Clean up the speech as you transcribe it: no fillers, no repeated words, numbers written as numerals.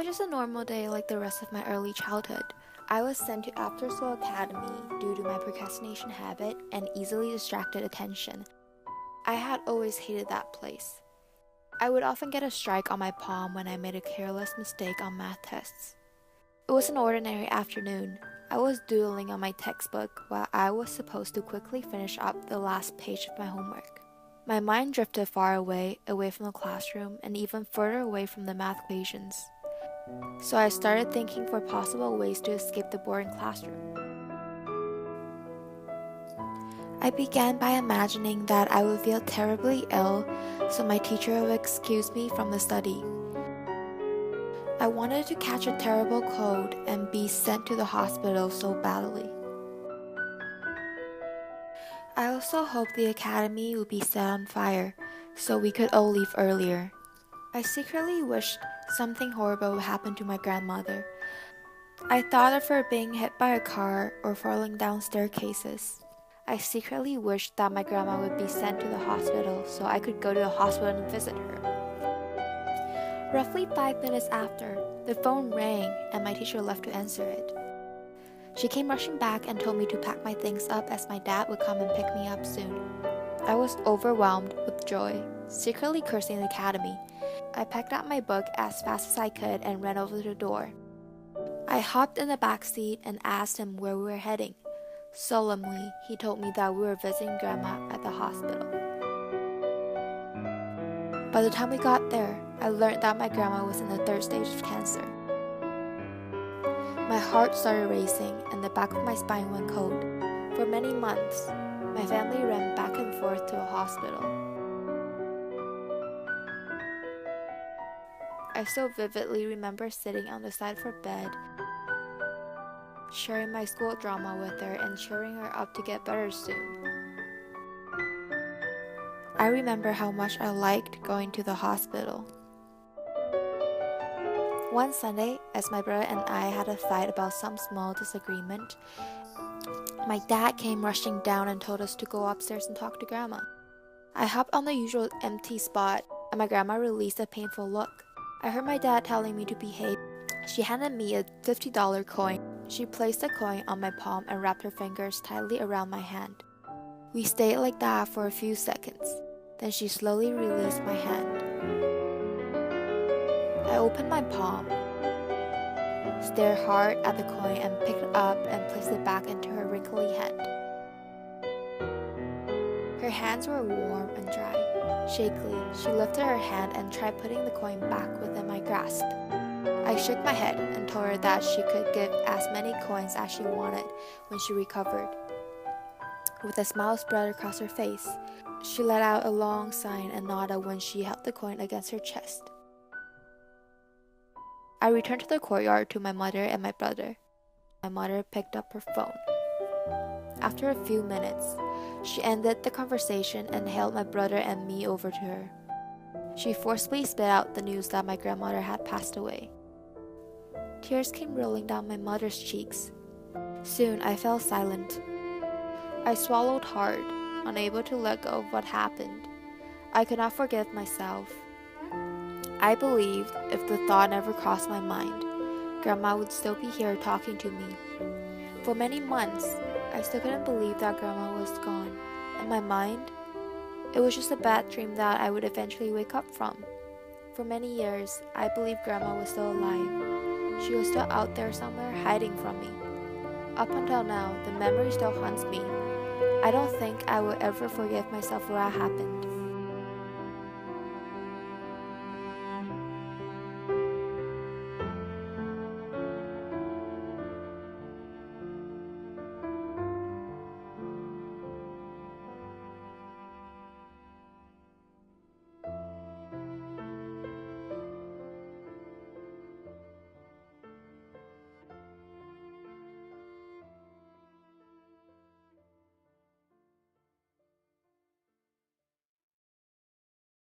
was just a normal day like the rest of my early childhood. I was sent to after school academy due to my procrastination habit and easily distracted attention. I had always hated that place. I would often get a strike on my palm when I made a careless mistake on math tests. It was an ordinary afternoon. I was doodling on my textbook while I was supposed to quickly finish up the last page of my homework. My mind drifted far away from the classroom and even further away from the math equations. So I started thinking for possible ways to escape the boring classroom. I began by imagining that I would feel terribly ill, so my teacher would excuse me from the study. I wanted to catch a terrible cold and be sent to the hospital so badly. I also hoped the academy would be set on fire, so we could all leave earlier. I secretly wished something horrible would happen to my grandmother. I thought of her being hit by a car or falling down staircases. I secretly wished that my grandma would be sent to the hospital so I could go to the hospital and visit her. Roughly 5 minutes after, the phone rang and my teacher left to answer it. She came rushing back and told me to pack my things up as my dad would come and pick me up soon. I was overwhelmed with joy, secretly cursing the academy. I packed up my book as fast as I could and ran over to the door. I hopped in the back seat and asked him where we were heading. Solemnly, he told me that we were visiting Grandma at the hospital. By the time we got there, I learned that my grandma was in the 3rd stage of cancer. My heart started racing and the back of my spine went cold. For many months, my family ran back and forth to a hospital. I so vividly remember sitting on the side of her bed, sharing my school drama with her and cheering her up to get better soon. I remember how much I liked going to the hospital. One Sunday, as my brother and I had a fight about some small disagreement, my dad came rushing down and told us to go upstairs and talk to Grandma. I hopped on the usual empty spot, and my grandma released a painful look. I heard my dad telling me to behave. She handed me a $50 coin. She placed the coin on my palm and wrapped her fingers tightly around my hand. We stayed like that for a few seconds. Then she slowly released my hand. I opened my palm, stared hard at the coin and picked it up and placed it back into her wrinkly hand. Her hands were warm and dry. Shakily, she lifted her hand and tried putting the coin back within my grasp. I shook my head and told her that she could give as many coins as she wanted when she recovered. With a smile spread across her face, she let out a long sigh and nodded when she held the coin against her chest. I returned to the courtyard to my mother and my brother. My mother picked up her phone. After a few minutes, she ended the conversation and hailed my brother and me over to her. She forcibly spit out the news that my grandmother had passed away. Tears came rolling down my mother's cheeks. Soon I fell silent. I swallowed hard, unable to let go of what happened. I could not forgive myself. I believed if the thought never crossed my mind, Grandma would still be here talking to me. For many months, I still couldn't believe that Grandma was gone. In my mind, it was just a bad dream that I would eventually wake up from. For many years, I believed Grandma was still alive. She was still out there somewhere hiding from me. Up until now, the memory still haunts me. I don't think I will ever forgive myself for what happened.